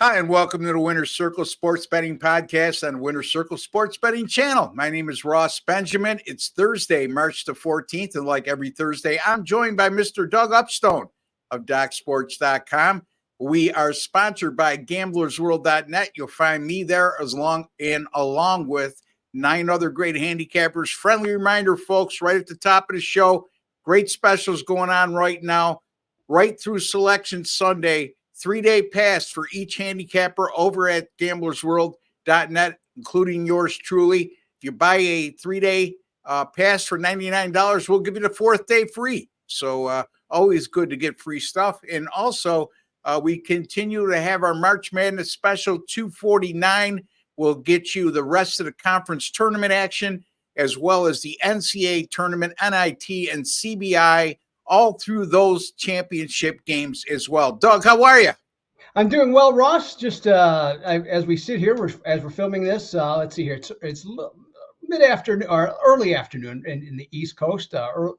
Hi, and welcome to the Winners Cirlce Sports Betting Podcast on Winners Cirlce Sports Betting Channel. My name is Ross Benjamin. It's Thursday, March the 14th, and like every Thursday, I'm joined by Mr. Doug Upstone of DocSports.com. We are sponsored by GamblersWorld.net. You'll find me there along with 9 other great handicappers. Friendly reminder, folks, right at the top of the show, great specials going on right now, right through Selection Sunday. 3-day pass for each handicapper over at GamblersWorld.net, including yours truly. If you buy a 3-day pass for $99, we'll give you the 4th day free. So always good to get free stuff. And also, we continue to have our March Madness special, $249. We'll get you the rest of the conference tournament action, as well as the NCAA tournament, NIT, and CBI, all through those championship games as well. Doug, how are you? I'm doing well, Ross. Just as we sit here, as we're filming this, let's see here. It's mid-afternoon or early afternoon in the East Coast,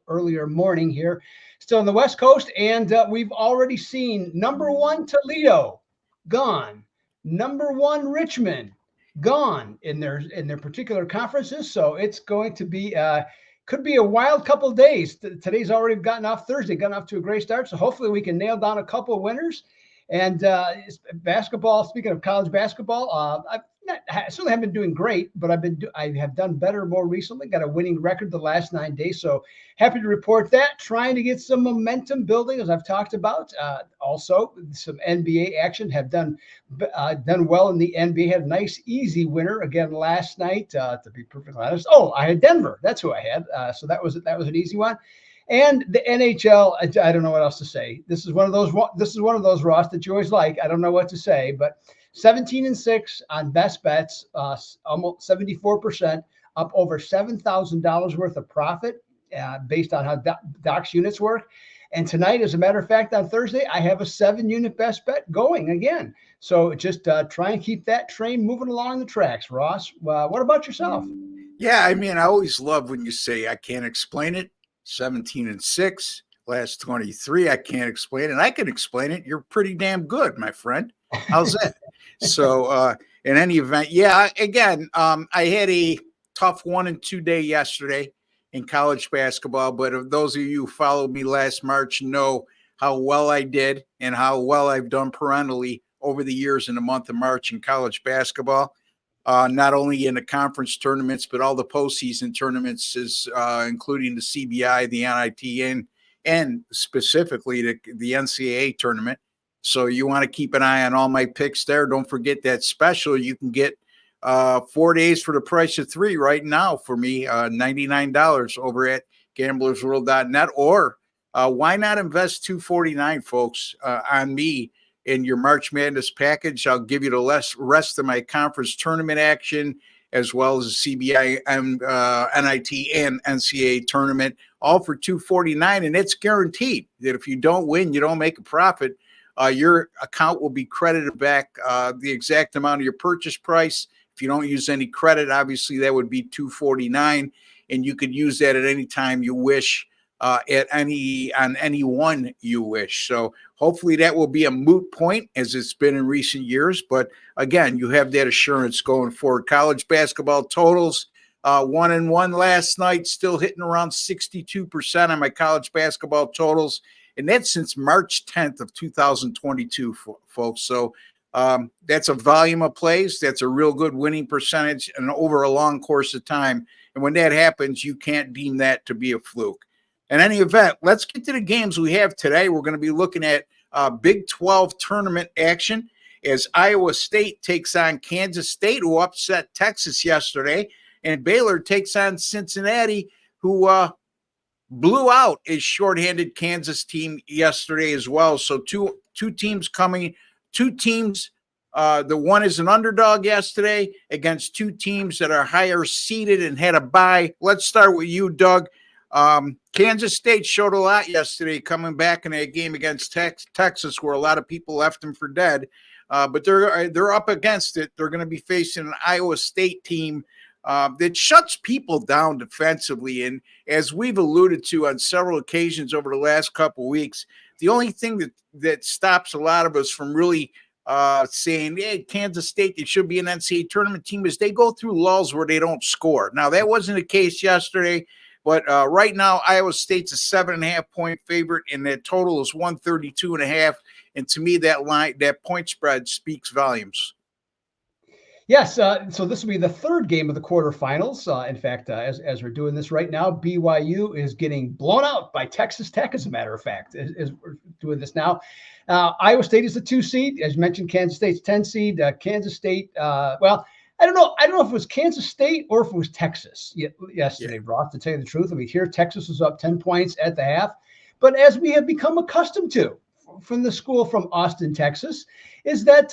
earlier morning here, still on the West Coast, and we've already seen number 1 Toledo gone, number 1 Richmond gone in their particular conferences. So it's going to be could be a wild couple of days. Today's already gotten off to a great start. So hopefully we can nail down a couple of winners. And basketball, speaking of college basketball, I certainly haven't been doing great, but I have done better more recently. Got a winning record the last 9 days. So happy to report that. Trying to get some momentum building, as I've talked about. Also, some NBA action. Have done well in the NBA. Had a nice, easy winner again last night. To be perfectly honest, I had Denver. That's who I had. So that was an easy one. And the NHL, I don't know what else to say. This is one of those, Ross, that you always like. I don't know what to say, but 17-6 on best bets, almost 74%, up over $7,000 worth of profit based on how Doc's units work. And tonight, as a matter of fact, on Thursday, I have a 7-unit best bet going again. So just try and keep that train moving along the tracks, Ross. What about yourself? Yeah, I mean, I always love when you say, I can't explain it. 17-6, last 23. I can't explain it. I can explain it. You're pretty damn good, my friend. How's that? So, in any event, yeah, again, I had a tough 1 and 2 day yesterday in college basketball, but if those of you who followed me last March know how well I did and how well I've done perennially over the years in the month of March in college basketball. Not only in the conference tournaments, but all the postseason tournaments, including the CBI, the NIT, and specifically the NCAA tournament. So you want to keep an eye on all my picks there. Don't forget that special. You can get 4 days for the price of 3 right now for me, $99 over at GamblersWorld.net. Or why not invest $249, folks, on me? In your March Madness package, I'll give you the rest of my conference tournament action, as well as the CBI, NIT, and NCAA tournament, all for $249. And it's guaranteed that if you don't win, you don't make a profit, your account will be credited back the exact amount of your purchase price. If you don't use any credit, obviously that would be $249, and you could use that at any time you wish. On any one you wish. So hopefully that will be a moot point as it's been in recent years. But again, you have that assurance going forward. College basketball totals, 1-1 last night, still hitting around 62% on my college basketball totals. And that's since March 10th of 2022, folks. So that's a volume of plays. That's a real good winning percentage and over a long course of time. And when that happens, you can't deem that to be a fluke. In any event, let's get to the games we have today. We're going to be looking at Big 12 tournament action as Iowa State takes on Kansas State, who upset Texas yesterday, and Baylor takes on Cincinnati, who blew out a shorthanded Kansas team yesterday as well. So two teams coming, two teams. The one is an underdog yesterday against two teams that are higher seeded and had a bye. Let's start with you, Doug. Kansas State showed a lot yesterday coming back in a game against Texas where a lot of people left them for dead. But they're up against it. They're going to be facing an Iowa State team that shuts people down defensively. And as we've alluded to on several occasions over the last couple of weeks, the only thing that stops a lot of us from really saying, hey, Kansas State, they should be an NCAA tournament team, is they go through lulls where they don't score. Now, that wasn't the case yesterday, but right now, Iowa State's a 7.5-point favorite, and that total is 132.5. And to me, that point spread speaks volumes. Yes, so this will be the third game of the quarterfinals. In fact, as we're doing this right now, BYU is getting blown out by Texas Tech, as a matter of fact, as we're doing this now. Iowa State is the 2 seed. As you mentioned, Kansas State's 10 seed. Kansas State, well, I don't know if it was Kansas State or if it was Texas yesterday, Ross, to tell you the truth. I mean, here Texas was up 10 points at the half. But as we have become accustomed to from the school from Austin, Texas, is that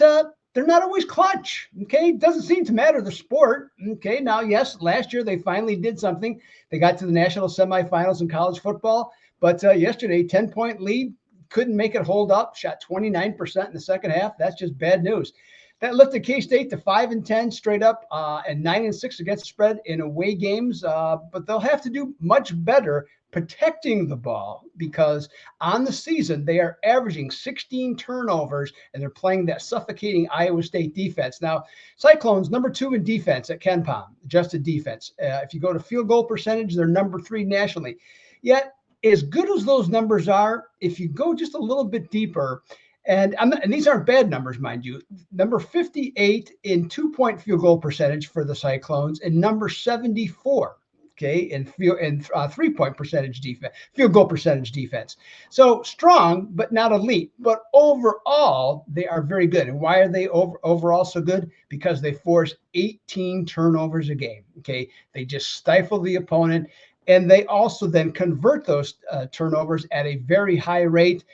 they're not always clutch. Okay. It doesn't seem to matter the sport. Okay. Now, yes, last year they finally did something. They got to the national semifinals in college football. But yesterday, 10-point lead, couldn't make it hold up, shot 29% in the second half. That's just bad news. That lifted K-State to 5-10 straight up and 9-6 against the spread in away games. But they'll have to do much better protecting the ball, because on the season they are averaging 16 turnovers and they're playing that suffocating Iowa State defense. Now, Cyclones number 2 in defense at KenPom, adjusted defense. If you go to field goal percentage, they're number 3 nationally. Yet, as good as those numbers are, if you go just a little bit deeper, and these aren't bad numbers, mind you, number 58 in 2-point field goal percentage for the Cyclones, and number 74. Okay, in 3-point percentage defense, field goal percentage defense. So strong, but not elite. But overall, they are very good. And why are they overall so good? Because they force 18 turnovers a game. Okay, they just stifle the opponent, and they also then convert those turnovers at a very high rate.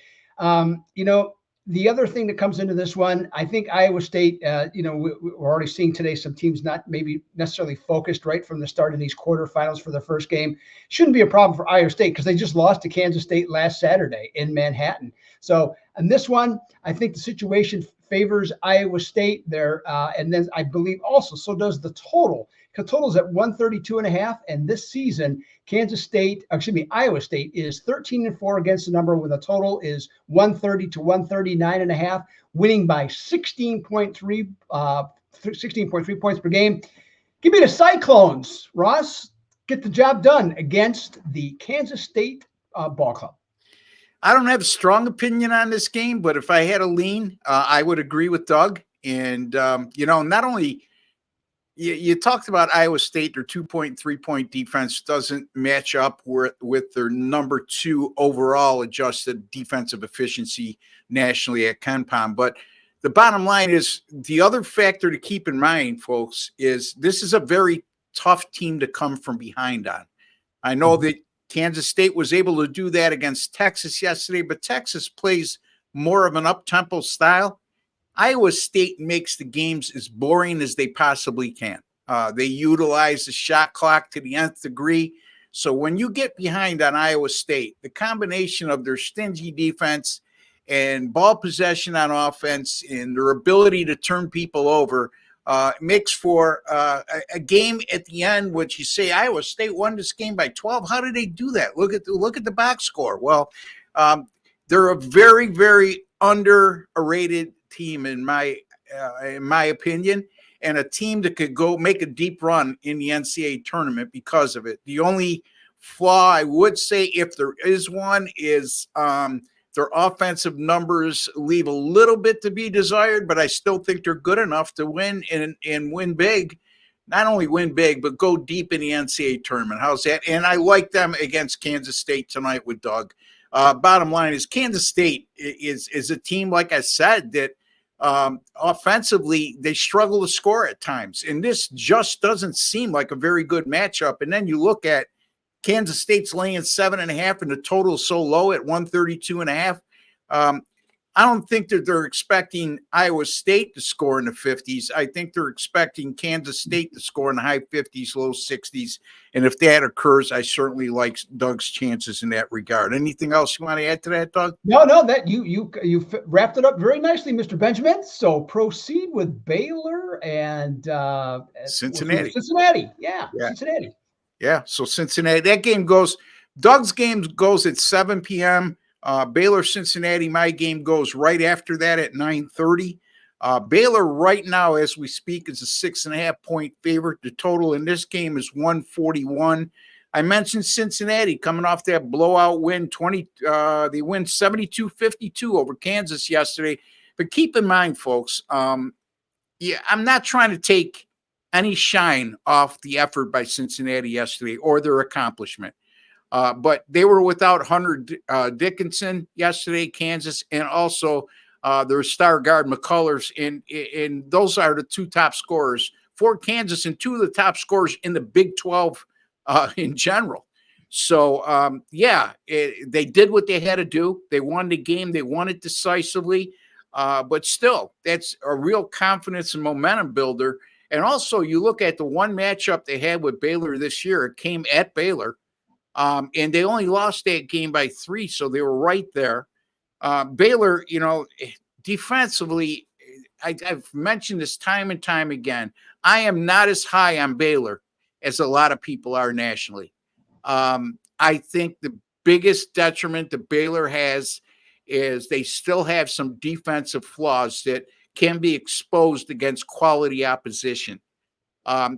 The other thing that comes into this one, I think Iowa State, we're already seeing today some teams not maybe necessarily focused right from the start of these quarterfinals for the first game. Shouldn't be a problem for Iowa State, because they just lost to Kansas State last Saturday in Manhattan. So in this one, I think the situation favors Iowa State there. And then I believe also, so does the total. The total is at 132.5. And this season, Iowa State is 13-4 against the number, when the total is 130 to 139.5, winning by 16.3 points per game. Give me the Cyclones, Ross. Get the job done against the Kansas State ball club. I don't have a strong opinion on this game, but if I had a lean, I would agree with Doug. And, not only you talked about Iowa State, their 2-point, 3-point defense doesn't match up with their number 2 overall adjusted defensive efficiency nationally at KenPom. But the bottom line is, the other factor to keep in mind, folks, is this is a very tough team to come from behind on. I know that Kansas State was able to do that against Texas yesterday, but Texas plays more of an up-tempo style. Iowa State makes the games as boring as they possibly can. They utilize the shot clock to the nth degree. So when you get behind on Iowa State, the combination of their stingy defense and ball possession on offense and their ability to turn people over makes for a game at the end, which you say Iowa State won this game by 12. How did they do that? Look at the box score. Well, they're a very, very underrated team in my opinion, and a team that could go make a deep run in the NCAA tournament because of it. The only flaw I would say, if there is one, is their offensive numbers leave a little bit to be desired, but I still think they're good enough to win and win big. Not only win big, but go deep in the NCAA tournament. How's that? And I like them against Kansas State tonight with Doug. Bottom line is, Kansas State is a team, like I said, that offensively they struggle to score at times, and this just doesn't seem like a very good matchup. And then you look at Kansas State's laying 7.5, and the total is so low at 132.5. I don't think that they're expecting Iowa State to score in the 50s. I think they're expecting Kansas State to score in the high 50s, low 60s. And if that occurs, I certainly like Doug's chances in that regard. Anything else you want to add to that, Doug? No, that you wrapped it up very nicely, Mr. Benjamin. So proceed with Baylor and Cincinnati. Yeah, Cincinnati. Yeah, so Cincinnati. That game goes. Doug's game goes at 7 p.m. Baylor Cincinnati. My game goes right after that at 9:30. Baylor right now, as we speak, is a 6.5-point favorite. The total in this game is 141. I mentioned Cincinnati coming off that blowout win. They win 72-52 over Kansas yesterday. But keep in mind, folks, I'm not trying to take any shine off the effort by Cincinnati yesterday or their accomplishment. But they were without Hunter Dickinson yesterday, Kansas, and also their star guard McCullers, and those are the two top scorers for Kansas and two of the top scorers in the Big 12 in general. So, they did what they had to do. They won the game. They won it decisively. But still, that's a real confidence and momentum builder. And also, you look at the one matchup they had with Baylor this year. It came at Baylor, and they only lost that game by 3, so they were right there. Baylor, defensively, I've mentioned this time and time again. I am not as high on Baylor as a lot of people are nationally. I think the biggest detriment that Baylor has is they still have some defensive flaws that can be exposed against quality opposition.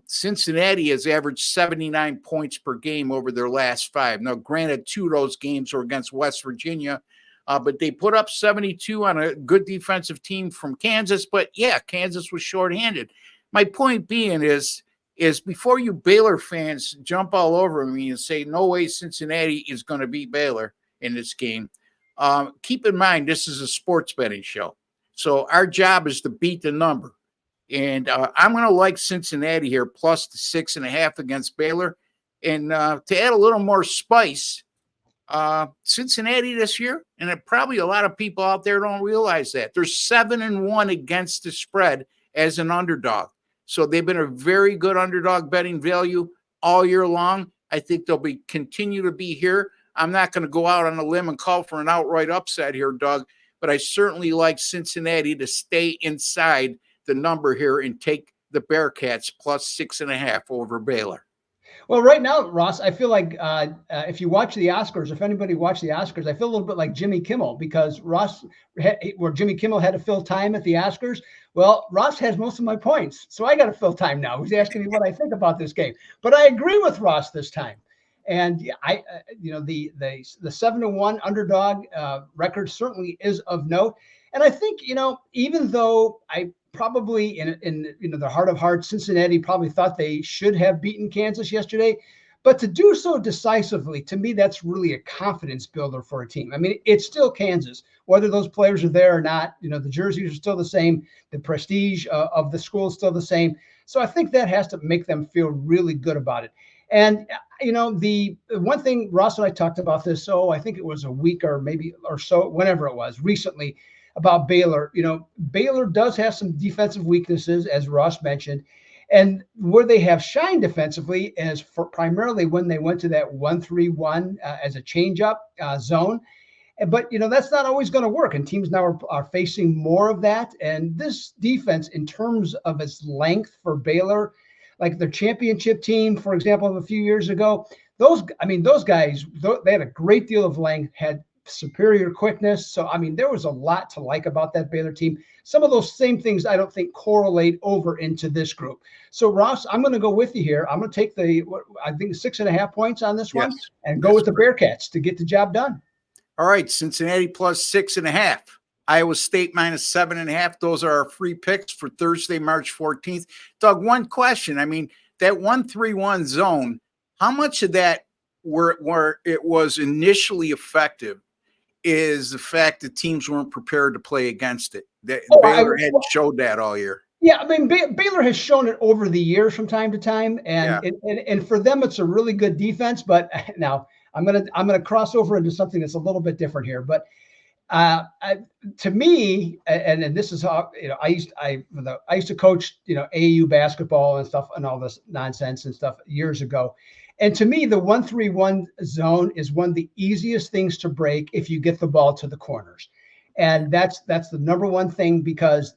Cincinnati has averaged 79 points per game over their last 5. Now, granted, 2 of those games were against West Virginia, but they put up 72 on a good defensive team from Kansas. But, yeah, Kansas was shorthanded. My point being is before you Baylor fans jump all over me and say, no way Cincinnati is going to beat Baylor in this game, keep in mind this is a sports betting show. So our job is to beat the number. And I'm going to like Cincinnati here, plus the 6.5 against Baylor. And to add a little more spice, Cincinnati this year, and probably a lot of people out there don't realize that, they're 7-1 against the spread as an underdog. So they've been a very good underdog betting value all year long. I think they'll continue to be here. I'm not going to go out on a limb and call for an outright upset here, Doug, but I certainly like Cincinnati to stay inside the number here and take the Bearcats plus 6.5 over Baylor. Well, right now, Ross, I feel like if you watch the Oscars, if anybody watched the Oscars, I feel a little bit like Jimmy Kimmel, because where Jimmy Kimmel had to fill time at the Oscars. Well, Ross has most of my points, so I got to fill time now. He's asking me what I think about this game, but I agree with Ross this time. And the 7-1 underdog record certainly is of note. And I think, even though I probably in the heart of hearts, Cincinnati probably thought they should have beaten Kansas yesterday, but to do so decisively, to me, that's really a confidence builder for a team. I mean, it's still Kansas, whether those players are there or not. The jerseys are still the same. The prestige of the school is still the same. So I think that has to make them feel really good about it. And, the one thing, Ross and I talked about this, I think it was a week or so, whenever it was, recently, about Baylor. Baylor does have some defensive weaknesses, as Ross mentioned, and where they have shined defensively is primarily when they went to that 1-3-1 as a change-up zone. But, that's not always going to work, and teams now are facing more of that. And this defense, in terms of its length for Baylor, like their championship team, for example, of a few years ago, those guys, they had a great deal of length, had superior quickness. So, there was a lot to like about that Baylor team. Some of those same things I don't think correlate over into this group. So, Ross, I'm going to go with you here. I'm going to take I think 6.5 points on this one and go with the Bearcats to get the job done. All right, Cincinnati plus 6.5. Iowa State minus 7.5. Those are our free picks for Thursday, March 14th. Doug, one question. That 1-3-1 zone, how much of that where it was initially effective is the fact that teams weren't prepared to play against it? Baylor hadn't showed that all year. Yeah, Baylor has shown it over the years from time to time, and for them it's a really good defense. But now I'm gonna cross over into something that's a little bit different here. But to me, and this is how I used to coach AAU basketball and stuff and all this nonsense and stuff years ago. And to me, the 1-3-1 zone is one of the easiest things to break if you get the ball to the corners. And that's the number one thing, because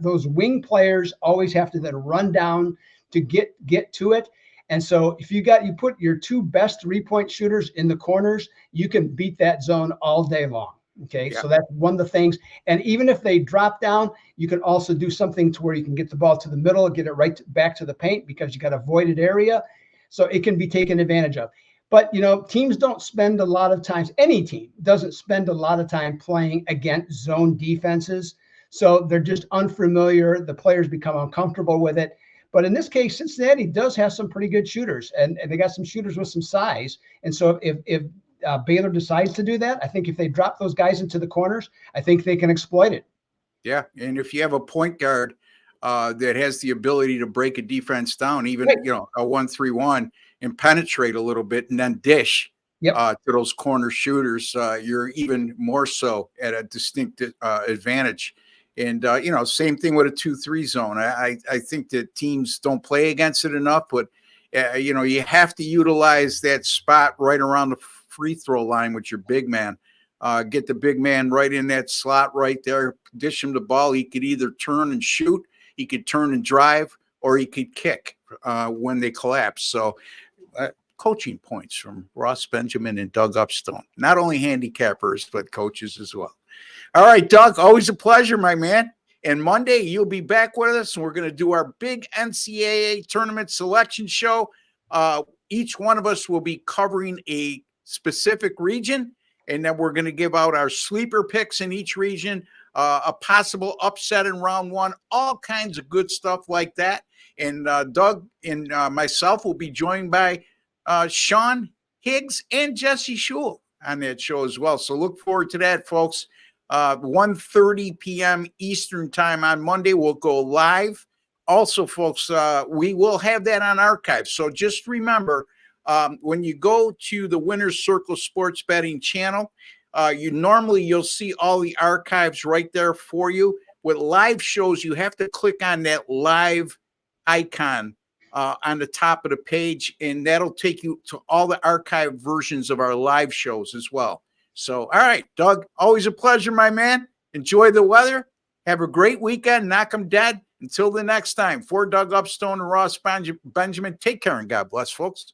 those wing players always have to then run down to get to it. And so if you put your 2 best 3-point shooters in the corners, you can beat that zone all day long. Okay, Yeah. so that's one of the things. And even if they drop down, you can also do something to where you can get the ball to the middle, get it right back to the paint because you got a voided area. So it can be taken advantage of. But, teams don't spend a lot of times, any team doesn't spend a lot of time playing against zone defenses. So they're just unfamiliar. The players become uncomfortable with it. But in this case, Cincinnati does have some pretty good shooters, and they got some shooters with some size. And so if Baylor decides to do that, I think if they drop those guys into the corners, I think they can exploit it. Yeah, and if you have a point guard that has the ability to break a defense down, even Right. a 1-3-1 and penetrate a little bit, and then dish Yep. to those corner shooters, you're even more so at a distinct advantage. And same thing with a 2-3 zone. I think that teams don't play against it enough, but you have to utilize that spot right around the free throw line with your big man. Get the big man right in that slot right there, dish him the ball. He could either turn and shoot, he could turn and drive, or he could kick when they collapse. So coaching points from Ross Benjamin and Doug Upstone. Not only handicappers, but coaches as well. All right, Doug, always a pleasure, my man. And Monday, you'll be back with us, and we're going to do our big NCAA tournament selection show. Each one of us will be covering a specific region, and then we're going to give out our sleeper picks in each region, a possible upset in round one, all kinds of good stuff like that. And Doug and myself will be joined by Sean Higgs and Jesse Schule on that show as well. So look forward to that, folks. 1:30 p.m. Eastern time on Monday. We'll go live. Also, folks, we will have that on archive. So just remember, when you go to the Winners Cirlce Sports Betting channel, you'll see all the archives right there for you. With live shows, you have to click on that live icon on the top of the page, and that'll take you to all the archive versions of our live shows as well. So, all right, Doug, always a pleasure, my man. Enjoy the weather. Have a great weekend. Knock 'em dead. Until the next time, for Doug Upstone and Ross Benjamin, take care and God bless, folks.